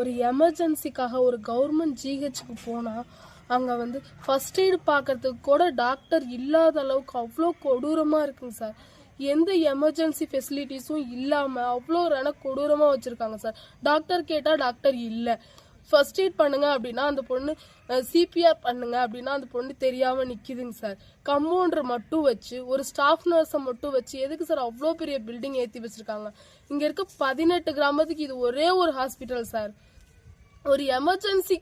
ஒரு எமர்ஜென்சிக்காக ஒரு கவர்மெண்ட் ஜிஹெச்சுக்கு போனால் அங்கே வந்து ஃபர்ஸ்ட் எய்டு பார்க்கறதுக்கு கூட டாக்டர் இல்லாத அளவுக்கு அவ்வளோ கொடூரமாக இருக்குங்க சார். எந்த எமர்ஜென்சி ஃபெசிலிட்டிஸும் இல்லாமல் அவ்வளோ கொடூரமாக வச்சுருக்காங்க சார். டாக்டர் கேட்டால் டாக்டர் இல்லை. ஃபர்ஸ்ட் எய்ட் பண்ணுங்க அப்படின்னா அந்த பொண்ணு சிபிஆர் பண்ணுங்க அப்படின்னா அந்த பொண்ணு தெரியாமல் நிற்கிதுங்க சார். கம்பவுண்டர் மட்டும் வச்சு ஒரு ஸ்டாஃப் நர்ஸை மட்டும் வச்சு எதுக்கு சார் அவ்வளோ பெரிய பில்டிங் ஏற்றி வச்சுருக்காங்க? இங்கே இருக்க 18 கிராமத்துக்கு இது ஒரே ஒரு ஹாஸ்பிட்டல் சார். ஒரு எமர்ஜென்சி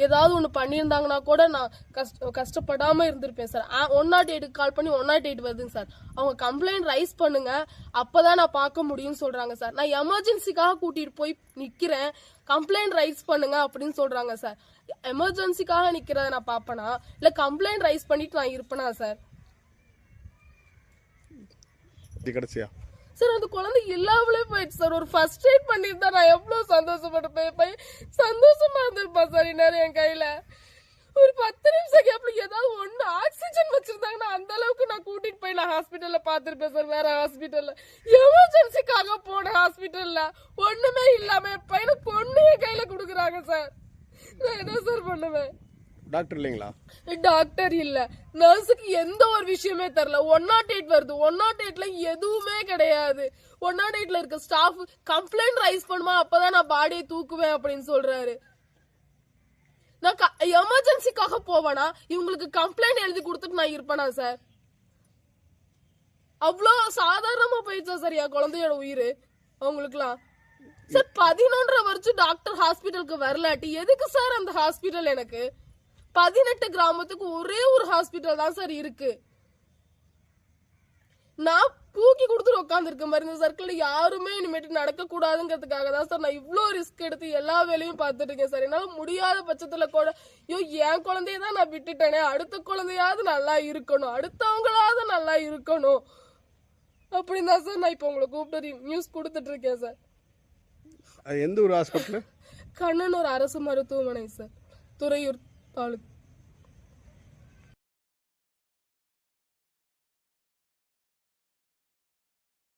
ஏதாவது ஒன்று பண்ணியிருந்தாங்கன்னா கூட நான் கஷ்டப்படாமல் இருந்திருப்பேன் சார். 108 கால் பண்ணி 108 வருதுங்க சார். அவங்க கம்ப்ளைண்ட் ரைஸ் பண்ணுங்க, அப்போதான் நான் பார்க்க முடியும்னு சொல்கிறாங்க சார். நான் எமர்ஜென்சிக்காக கூட்டிகிட்டு போய் நிற்கிறேன், கம்ப்ளைண்ட் ரைஸ் பண்ணுங்க அப்படின்னு சொல்கிறாங்க சார். எமர்ஜென்சிக்காக நிற்கிறத நான் பார்ப்பேனா இல்லை கம்ப்ளைண்ட் ரைஸ் பண்ணிட்டு நான் இருப்பேனா சார்? கடைசியா சார் அந்த குழந்தை இல்லாமலே போயிடுச்சு சார். ஒரு ஃபர்ஸ்ட் எய்ட் பண்ணியிருந்தா நான் எவ்வளோ சந்தோஷப்பட்டு சந்தோஷமா இருந்திருப்பேன் சார். இந்நேரம் என் கையில ஒரு 10 நிமிஷம் கேப்ல ஏதாவது ஒன்று ஆக்சிஜன் வச்சிருந்தாங்கன்னா அந்த அளவுக்கு நான் கூட்டிட்டு போய் நான் ஹாஸ்பிட்டல்ல பார்த்துருப்பேன் சார். வேற ஹாஸ்பிட்டல்ல எமர்ஜென்சிக்காக போன ஹாஸ்பிட்டல்ல ஒண்ணுமே இல்லாம என் பையனை கொண்டு என் கையில கொடுக்குறாங்க சார். நான் என்ன சார் பண்ணுவேன்? டாக்டர் இல்லைங்களா? டாக்டர் இல்ல, நர்ஸுக்கு எந்த ஒரு விஷயமே தெரியல. 108 வருது, 108ல எதுவுமே கிடையாது. 108ல இருக்க ஸ்டாஃப் கம்ப்ளைண்ட் ரைஸ் பண்ணுமா அப்பதான் நான் பாடியை தூக்குவேன் அப்படின்னு சொல்றாரு. நான் எமர்ஜென்சிக்காக போவேனா இவங்களுக்கு கம்ப்ளைண்ட் எழுதி கொடுத்துட்டு நான் இருப்பேனா சார்? அவ்வளோ சாதாரணமா போயிடுச்சா சார் என் குழந்தையோட உயிர் அவங்களுக்குலாம்? சார் 11:30 வருஷம் டாக்டர் ஹாஸ்பிட்டலுக்கு வரலாட்டி எதுக்கு சார் அந்த ஹாஸ்பிட்டல்? எனக்கு 18 கிராமத்துக்கு ஒரே ஒரு ஹாஸ்பிட்டல் தான் சார் இருக்கு. நான் தூக்கி கொடுத்துட்டு உட்காந்துருக்கேன் பாரு. இந்த சர்க்கிள் யாருமே இனிமேட்டு நடக்க கூடாதுங்கிறதுக்காக தான் சார் நான் இவ்வளோ ரிஸ்க் எடுத்து எல்லா வேலையும் பார்த்துட்டு இருக்கேன் சார். என்னால முடியாத பட்சத்துல கூட ஐயோ என் குழந்தைய தான் நான் விட்டுட்டேனே, அடுத்த குழந்தையாவது நல்லா இருக்கணும், அடுத்தவங்களாவது நல்லா இருக்கணும் அப்படின்னு தான் சார் நான் இப்போ உங்களை கூப்பிட்டு நியூஸ் கொடுத்துட்டு இருக்கேன் சார். எந்த ஒரு ஹாஸ்பிட்டல்? கண்ணனூர் அரசு மருத்துவமனை சார், துறையூர் தாலுக்.